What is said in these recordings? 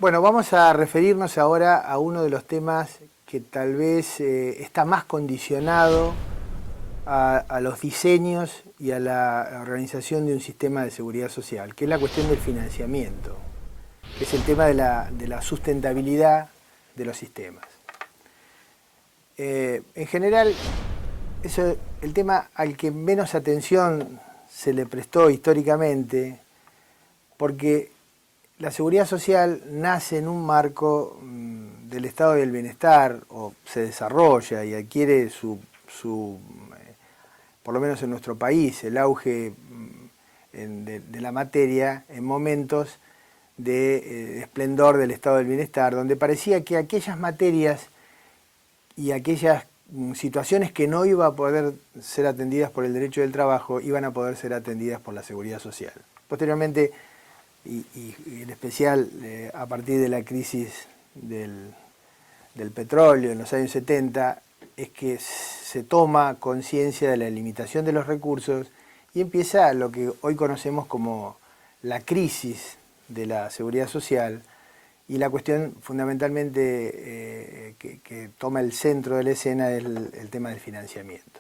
Bueno, vamos a referirnos ahora a uno de los temas que tal vez está más condicionado a los diseños y a la organización de un sistema de seguridad social, que es la cuestión del financiamiento, que es el tema de la sustentabilidad de los sistemas. En general, es el tema al que menos atención se le prestó históricamente, porque la seguridad social nace en un marco del estado del bienestar, o se desarrolla y adquiere por lo menos en nuestro país, el auge de la materia en momentos de esplendor del estado del bienestar, donde parecía que aquellas materias y aquellas situaciones que no iban a poder ser atendidas por el derecho del trabajo iban a poder ser atendidas por la seguridad social. Posteriormente, y en especial a partir de la crisis del petróleo en los años 70, es que se toma conciencia de la limitación de los recursos y empieza lo que hoy conocemos como la crisis de la seguridad social, y la cuestión fundamentalmente que toma el centro de la escena es el tema del financiamiento.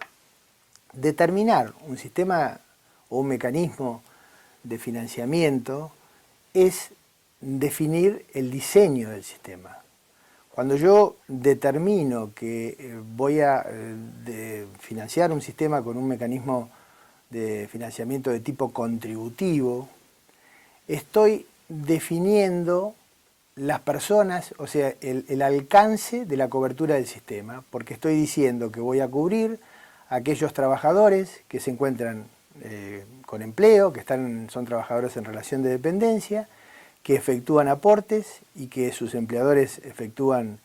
Determinar un sistema o un mecanismo de financiamiento es definir el diseño del sistema. Cuando yo determino que voy a financiar un sistema con un mecanismo de financiamiento de tipo contributivo, estoy definiendo las personas, o sea, el alcance de la cobertura del sistema, porque estoy diciendo que voy a cubrir a aquellos trabajadores que se encuentran con empleo, que son trabajadores en relación de dependencia, que efectúan aportes y que sus empleadores efectúan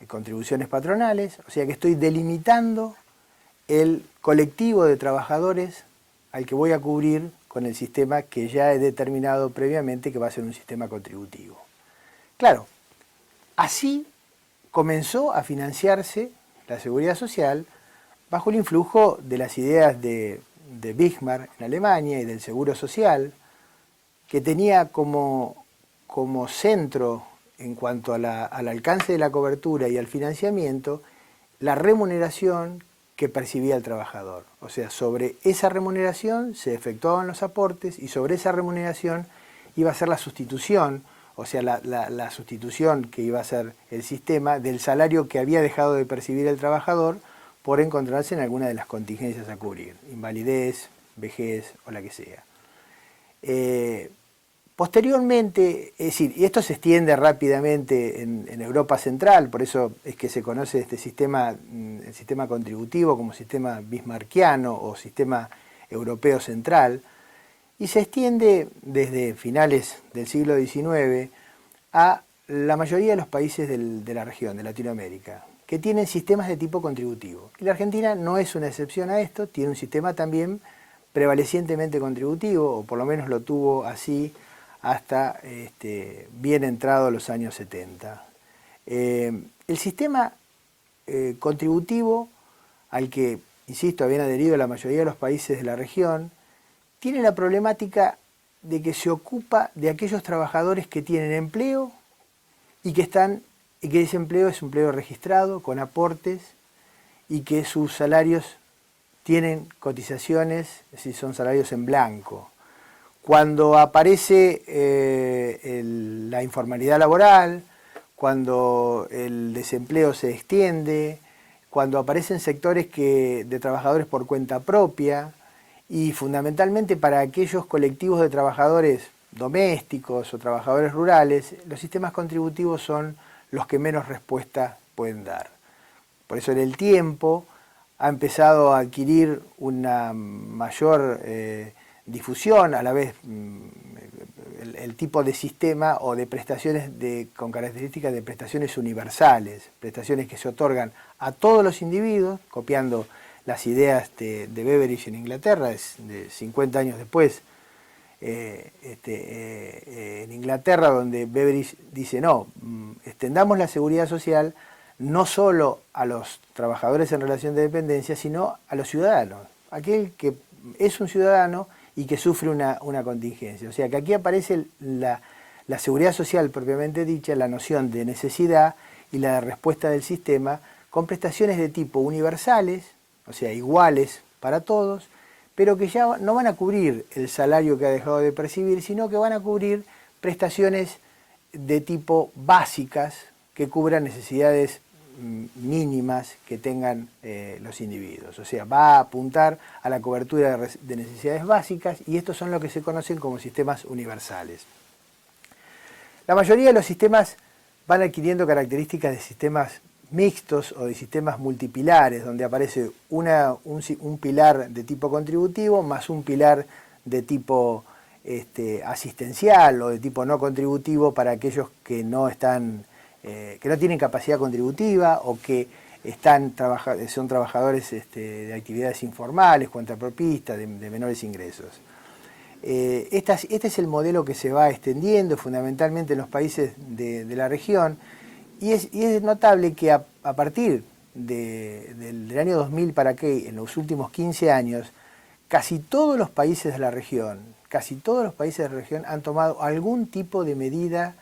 contribuciones patronales, o sea que estoy delimitando el colectivo de trabajadores al que voy a cubrir con el sistema que ya he determinado previamente que va a ser un sistema contributivo. Claro, así comenzó a financiarse la seguridad social bajo el influjo de las ideas de Bismarck en Alemania y del seguro social, que tenía como centro en cuanto al alcance de la cobertura y al financiamiento la remuneración que percibía el trabajador. O sea, sobre esa remuneración se efectuaban los aportes y sobre esa remuneración iba a ser la sustitución, o sea, la sustitución que iba a ser el sistema del salario que había dejado de percibir el trabajador por encontrarse en alguna de las contingencias a cubrir, invalidez, vejez o la que sea. Posteriormente, es decir, y esto se extiende rápidamente en Europa Central, por eso es que se conoce este sistema, el sistema contributivo como sistema bismarckiano o sistema europeo central, y se extiende desde finales del siglo XIX a la mayoría de los países de la región, de Latinoamérica, que tienen sistemas de tipo contributivo. Y la Argentina no es una excepción a esto, tiene un sistema también prevalecientemente contributivo, o por lo menos lo tuvo así hasta bien entrado los años 70. El sistema contributivo al que, insisto, habían adherido la mayoría de los países de la región, tiene la problemática de que se ocupa de aquellos trabajadores que tienen empleo y que ese empleo es un empleo registrado, con aportes, y que sus salarios tienen cotizaciones, es decir, son salarios en blanco. Cuando aparece la informalidad laboral, cuando el desempleo se extiende, cuando aparecen sectores de trabajadores por cuenta propia, y fundamentalmente para aquellos colectivos de trabajadores domésticos o trabajadores rurales, los sistemas contributivos son los que menos respuesta pueden dar. Por eso en el tiempo ha empezado a adquirir una mayor difusión, a la vez el tipo de sistema o de prestaciones con características de prestaciones universales, prestaciones que se otorgan a todos los individuos, copiando las ideas de Beveridge en Inglaterra, de 50 años después, en Inglaterra, donde Beveridge dice, no, extendamos la seguridad social no solo a los trabajadores en relación de dependencia, sino a los ciudadanos, aquel que es un ciudadano y que sufre una contingencia. O sea que aquí aparece la seguridad social propiamente dicha, la noción de necesidad y la de respuesta del sistema, con prestaciones de tipo universales, o sea, iguales para todos, pero que ya no van a cubrir el salario que ha dejado de percibir, sino que van a cubrir prestaciones de tipo básicas que cubran necesidades mínimas que tengan los individuos. O sea, va a apuntar a la cobertura de necesidades básicas y estos son lo que se conocen como sistemas universales. La mayoría de los sistemas van adquiriendo características de sistemas mixtos o de sistemas multipilares, donde aparece un pilar de tipo contributivo más un pilar de tipo asistencial o de tipo no contributivo para aquellos que no están, que no tienen capacidad contributiva o que son trabajadores de actividades informales, cuentapropistas, de menores ingresos. Este es el modelo que se va extendiendo fundamentalmente en los países de la región y es notable que a partir del año 2000 para acá, en los últimos 15 años, casi todos los países de la región han tomado algún tipo de medida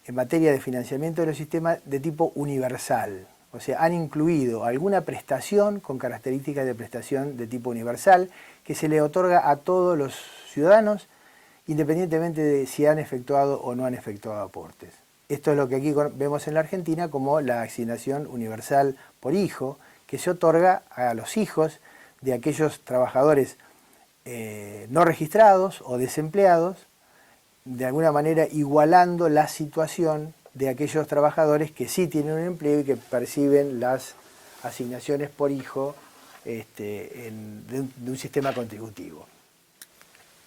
en materia de financiamiento de los sistemas de tipo universal. O sea, han incluido alguna prestación con características de prestación de tipo universal que se le otorga a todos los ciudadanos, independientemente de si han efectuado o no han efectuado aportes. Esto es lo que aquí vemos en la Argentina como la asignación universal por hijo, que se otorga a los hijos de aquellos trabajadores no registrados o desempleados, de alguna manera igualando la situación de aquellos trabajadores que sí tienen un empleo y que perciben las asignaciones por hijo de un sistema contributivo.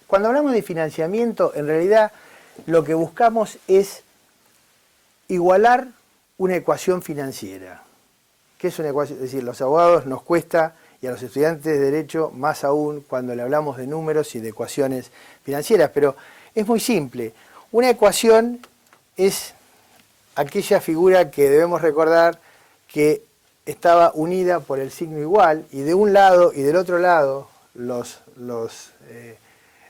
Cuando hablamos de financiamiento, en realidad lo que buscamos es igualar una ecuación financiera. ¿Qué es una ecuación? Es decir, los abogados nos cuesta, y a los estudiantes de Derecho más aún cuando le hablamos de números y de ecuaciones financieras, pero es muy simple. Una ecuación es aquella figura que debemos recordar que estaba unida por el signo igual y de un lado y del otro lado los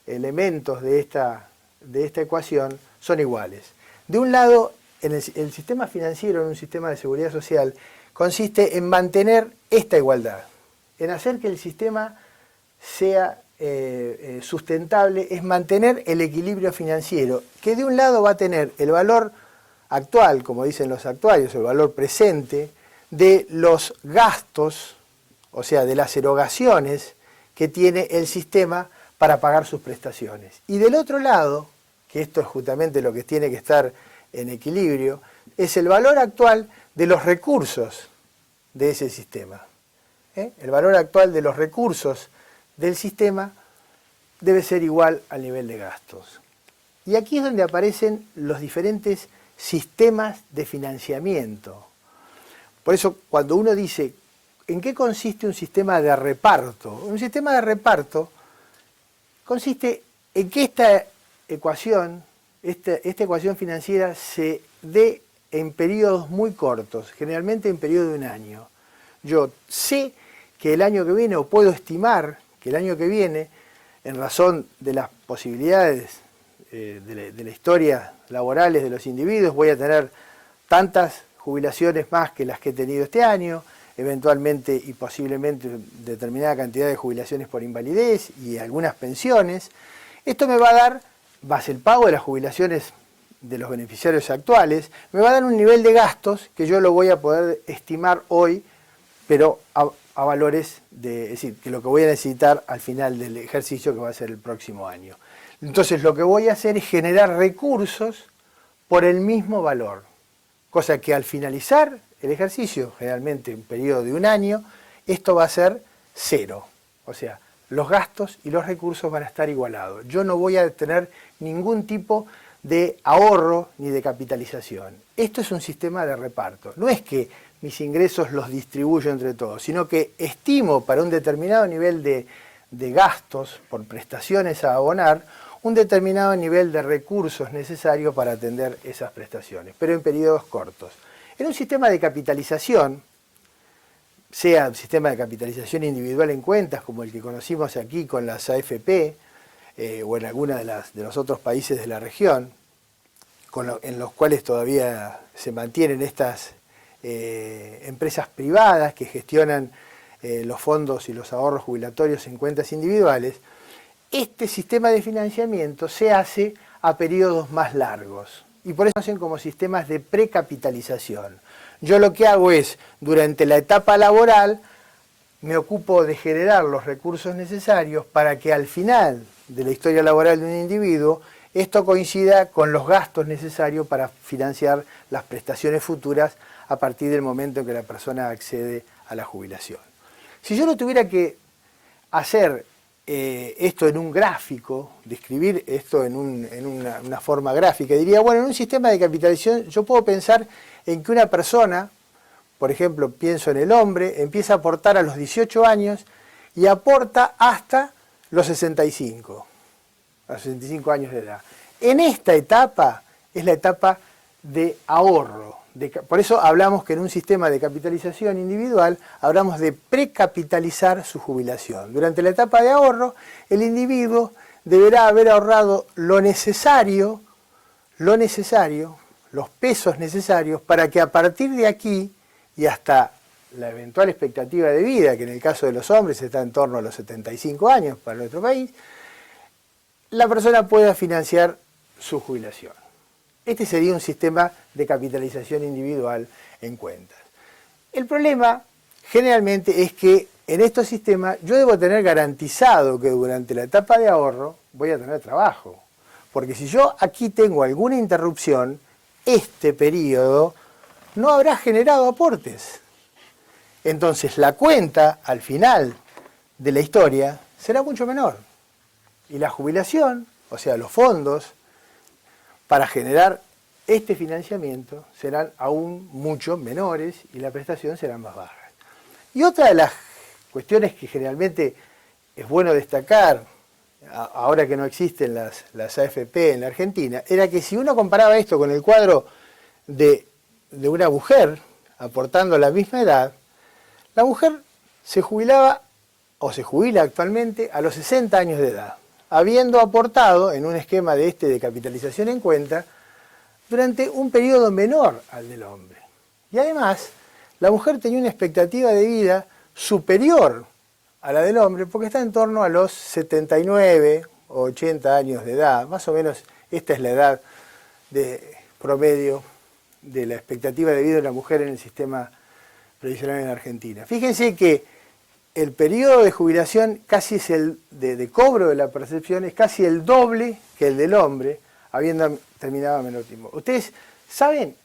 elementos de esta ecuación son iguales. De un lado, el sistema financiero en un sistema de seguridad social consiste en mantener esta igualdad, en hacer que el sistema sea sustentable, es mantener el equilibrio financiero, que de un lado va a tener el valor actual, como dicen los actuarios, el valor presente, de los gastos, o sea, de las erogaciones que tiene el sistema para pagar sus prestaciones. Y del otro lado, que esto es justamente lo que tiene que estar en equilibrio, es el valor actual de los recursos de ese sistema. El valor actual de los recursos del sistema debe ser igual al nivel de gastos. Y aquí es donde aparecen los diferentes sistemas de financiamiento. Por eso, cuando uno dice, ¿en qué consiste un sistema de reparto? Un sistema de reparto consiste en que esta ecuación financiera se dé en periodos muy cortos, generalmente en periodo de un año. Yo sé que el año que viene, o puedo estimar que el año que viene, en razón de las posibilidades de la historia laborales de los individuos, voy a tener tantas jubilaciones más que las que he tenido este año, eventualmente y posiblemente determinada cantidad de jubilaciones por invalidez y algunas pensiones. Esto me va a dar, más el pago de las jubilaciones de los beneficiarios actuales, me va a dar un nivel de gastos que yo lo voy a poder estimar hoy, pero a valores es decir, que lo que voy a necesitar al final del ejercicio que va a ser el próximo año. Entonces lo que voy a hacer es generar recursos por el mismo valor, cosa que al finalizar el ejercicio, generalmente en un periodo de un año, esto va a ser cero. O sea, los gastos y los recursos van a estar igualados. Yo no voy a tener ningún tipo de ahorro ni de capitalización. Esto es un sistema de reparto. No es que mis ingresos los distribuyo entre todos, sino que estimo para un determinado nivel de gastos por prestaciones a abonar, un determinado nivel de recursos necesarios para atender esas prestaciones, pero en periodos cortos. En un sistema de capitalización, sea un sistema de capitalización individual en cuentas, como el que conocimos aquí con las AFP, o en alguna de los otros países de la región, en los cuales todavía se mantienen estas empresas privadas que gestionan los fondos y los ahorros jubilatorios en cuentas individuales, este sistema de financiamiento se hace a periodos más largos y por eso hacen como sistemas de precapitalización. Yo lo que hago es, durante la etapa laboral, me ocupo de generar los recursos necesarios para que al final de la historia laboral de un individuo esto coincida con los gastos necesarios para financiar las prestaciones futuras a partir del momento en que la persona accede a la jubilación. Si yo no tuviera que hacer esto en un gráfico, describir esto en una forma gráfica, diría, bueno, en un sistema de capitalización yo puedo pensar en que una persona, por ejemplo, pienso en el hombre, empieza a aportar a los 18 años y aporta hasta los 65, a los 65 años de edad. En esta etapa es la etapa de ahorro. Por eso hablamos que en un sistema de capitalización individual hablamos de precapitalizar su jubilación. Durante la etapa de ahorro, el individuo deberá haber ahorrado lo necesario, los pesos necesarios para que a partir de aquí y hasta la eventual expectativa de vida, que en el caso de los hombres está en torno a los 75 años para nuestro país, la persona pueda financiar su jubilación. Este sería un sistema de capitalización individual en cuentas. El problema generalmente es que en estos sistemas yo debo tener garantizado que durante la etapa de ahorro voy a tener trabajo. Porque si yo aquí tengo alguna interrupción, este periodo no habrá generado aportes. Entonces la cuenta al final de la historia será mucho menor. Y la jubilación, o sea, los fondos para generar este financiamiento serán aún mucho menores y la prestación será más baja. Y otra de las cuestiones que generalmente es bueno destacar, ahora que no existen las AFP en la Argentina, era que si uno comparaba esto con el cuadro de una mujer aportando a la misma edad, la mujer se jubilaba o se jubila actualmente a los 60 años de edad, habiendo aportado en un esquema de capitalización en cuenta durante un periodo menor al del hombre. Y además, la mujer tenía una expectativa de vida superior a la del hombre porque está en torno a los 79 o 80 años de edad. Más o menos esta es la edad de promedio de la expectativa de vida de la mujer en el sistema previsional en Argentina. Fíjense que el periodo de jubilación casi es de cobro de la percepción es casi el doble que el del hombre, habiendo terminado a menor tiempo. ¿Ustedes saben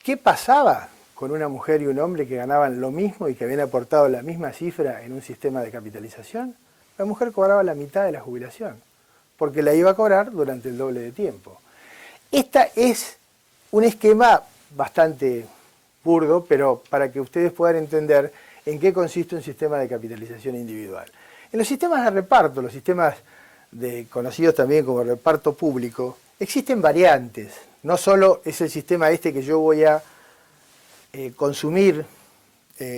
qué pasaba con una mujer y un hombre que ganaban lo mismo y que habían aportado la misma cifra en un sistema de capitalización? La mujer cobraba la mitad de la jubilación, porque la iba a cobrar durante el doble de tiempo. Esta es un esquema bastante burdo, pero para que ustedes puedan entender en qué consiste un sistema de capitalización individual. En los sistemas de reparto, los sistemas conocidos también como reparto público, existen variantes. No solo es el sistema que yo voy a consumir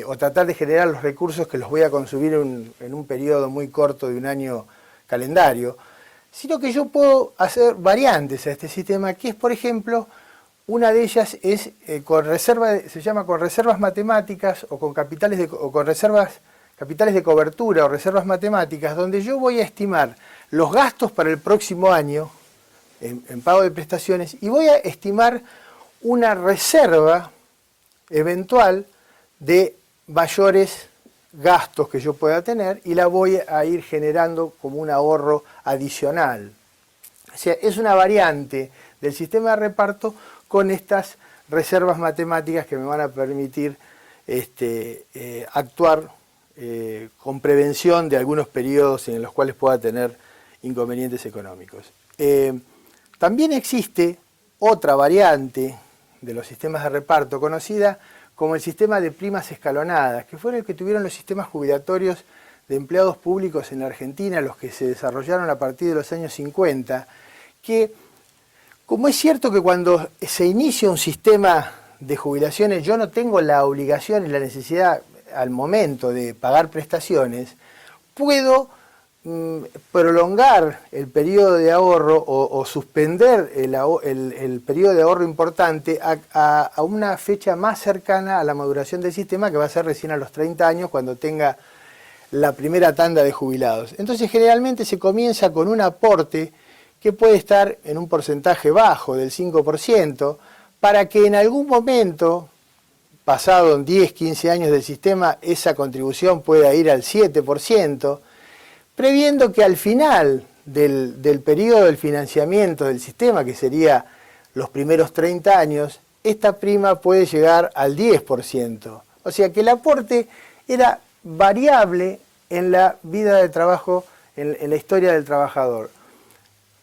o tratar de generar los recursos que los voy a consumir en un periodo muy corto de un año calendario, sino que yo puedo hacer variantes a este sistema, que es, por ejemplo, una de ellas es se llama con reservas matemáticas o con capitales de cobertura o reservas matemáticas, donde yo voy a estimar los gastos para el próximo año en pago de prestaciones y voy a estimar una reserva eventual de mayores gastos que yo pueda tener y la voy a ir generando como un ahorro adicional. O sea, es una variante del sistema de reparto con estas reservas matemáticas que me van a permitir actuar con prevención de algunos periodos en los cuales pueda tener inconvenientes económicos. También existe otra variante de los sistemas de reparto conocida como el sistema de primas escalonadas, que fueron el que tuvieron los sistemas jubilatorios de empleados públicos en la Argentina, los que se desarrollaron a partir de los años 50, que como es cierto que cuando se inicia un sistema de jubilaciones yo no tengo la obligación y la necesidad al momento de pagar prestaciones, puedo prolongar el periodo de ahorro o suspender el periodo de ahorro importante a una fecha más cercana a la maduración del sistema, que va a ser recién a los 30 años, cuando tenga la primera tanda de jubilados. Entonces generalmente se comienza con un aporte que puede estar en un porcentaje bajo del 5%, para que en algún momento, pasado 10, 15 años del sistema, esa contribución pueda ir al 7%, previendo que al final del periodo del financiamiento del sistema, que sería los primeros 30 años, esta prima puede llegar al 10%. O sea que el aporte era variable en la vida de trabajo, en la historia del trabajador,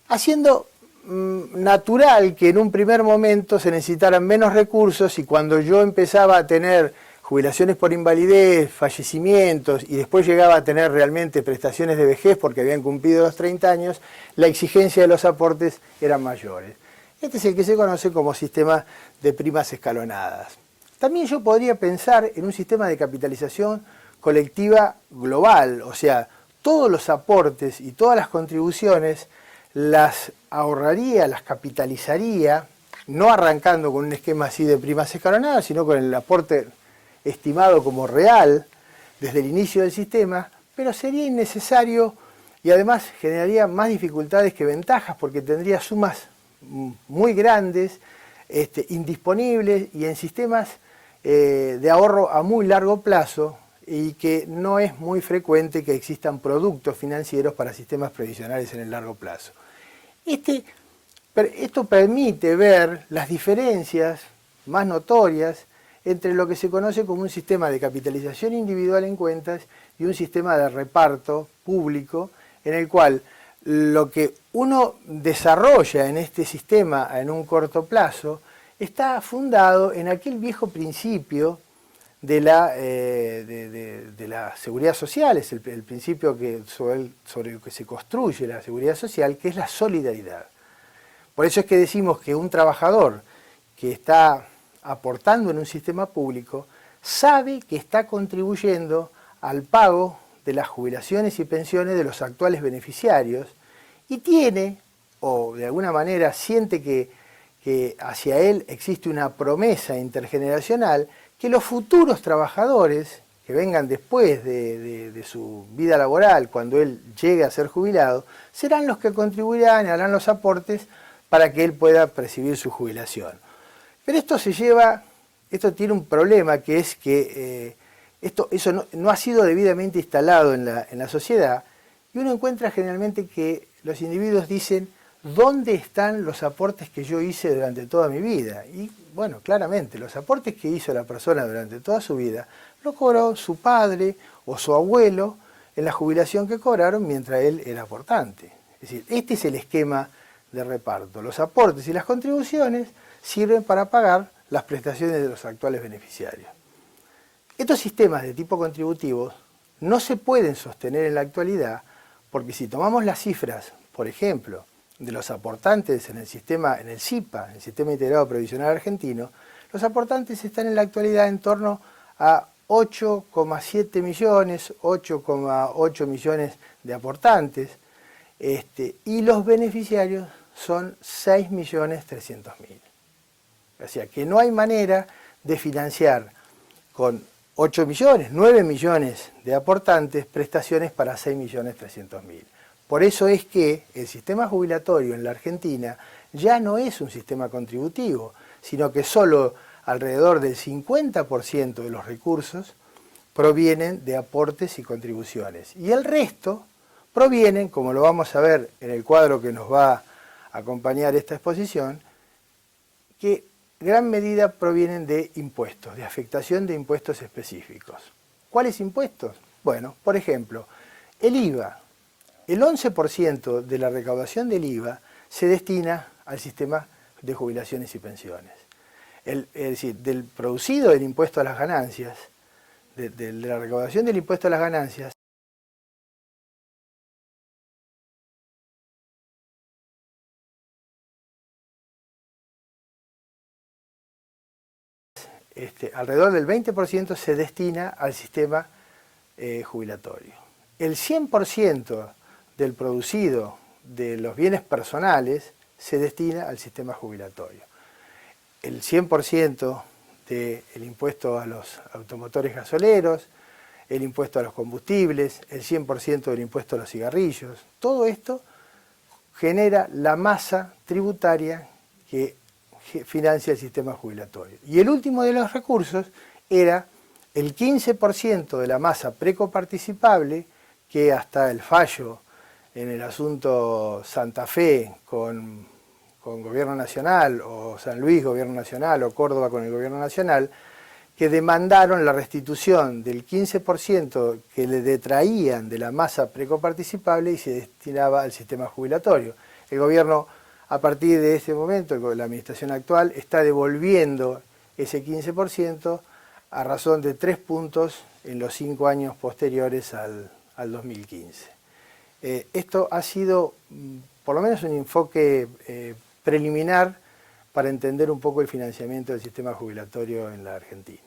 haciendo natural que en un primer momento se necesitaran menos recursos, y cuando yo empezaba a tener jubilaciones por invalidez, fallecimientos, y después llegaba a tener realmente prestaciones de vejez porque habían cumplido los 30 años, la exigencia de los aportes eran mayores. Este es el que se conoce como sistema de primas escalonadas. También yo podría pensar en un sistema de capitalización colectiva global, o sea, todos los aportes y todas las contribuciones las ahorraría, las capitalizaría, no arrancando con un esquema así de primas escalonadas, sino con el aporte estimado como real desde el inicio del sistema, pero sería innecesario y además generaría más dificultades que ventajas, porque tendría sumas muy grandes, indisponibles y en sistemas de ahorro a muy largo plazo, y que no es muy frecuente que existan productos financieros para sistemas previsionales en el largo plazo. Esto permite ver las diferencias más notorias entre lo que se conoce como un sistema de capitalización individual en cuentas y un sistema de reparto público, en el cual lo que uno desarrolla en este sistema en un corto plazo está fundado en aquel viejo principio de la seguridad social, es el principio sobre el que se construye la seguridad social, que es la solidaridad. Por eso es que decimos que un trabajador que está aportando en un sistema público sabe que está contribuyendo al pago de las jubilaciones y pensiones de los actuales beneficiarios, y tiene, o de alguna manera siente que hacia él existe una promesa intergeneracional, que los futuros trabajadores que vengan después de su vida laboral, cuando él llegue a ser jubilado, serán los que contribuirán y harán los aportes para que él pueda percibir su jubilación. Pero esto tiene un problema, que es que eso no ha sido debidamente instalado en la sociedad, y uno encuentra generalmente que los individuos dicen: ¿dónde están los aportes que yo hice durante toda mi vida? Y bueno, claramente, los aportes que hizo la persona durante toda su vida lo cobró su padre o su abuelo en la jubilación que cobraron mientras él era aportante. Es decir, este es el esquema de reparto. Los aportes y las contribuciones sirven para pagar las prestaciones de los actuales beneficiarios. Estos sistemas de tipo contributivo no se pueden sostener en la actualidad, porque si tomamos las cifras, por ejemplo, de los aportantes en el SIPA, en el Sistema Integrado Previsional Argentino, los aportantes están en la actualidad en torno a 8,7 millones, 8,8 millones de aportantes, y los beneficiarios son 6.300.000. O sea que no hay manera de financiar con 8 millones, 9 millones de aportantes prestaciones para 6.300.000. Por eso es que el sistema jubilatorio en la Argentina ya no es un sistema contributivo, sino que solo alrededor del 50% de los recursos provienen de aportes y contribuciones. Y el resto provienen, como lo vamos a ver en el cuadro que nos va a acompañar esta exposición, que en gran medida provienen de impuestos, de afectación de impuestos específicos. ¿Cuáles impuestos? Bueno, por ejemplo, el IVA. El 11% de la recaudación del IVA se destina al sistema de jubilaciones y pensiones. Es decir, del producido del impuesto a las ganancias, de la recaudación del impuesto a las ganancias, alrededor del 20% se destina al sistema jubilatorio. El 100% del producido de los bienes personales se destina al sistema jubilatorio. El 100% del impuesto a los automotores gasoleros, el impuesto a los combustibles, el 100% del impuesto a los cigarrillos, todo esto genera la masa tributaria que financia el sistema jubilatorio. Y el último de los recursos era el 15% de la masa precoparticipable que hasta el fallo en el asunto Santa Fe con Gobierno Nacional, o San Luis Gobierno Nacional, o Córdoba con el Gobierno Nacional, que demandaron la restitución del 15% que le detraían de la masa precoparticipable y se destinaba al sistema jubilatorio. El gobierno, a partir de ese momento, la administración actual, está devolviendo ese 15% a razón de 3 puntos en los 5 años posteriores al 2015. Esto ha sido, por lo menos, un enfoque preliminar para entender un poco el financiamiento del sistema jubilatorio en la Argentina.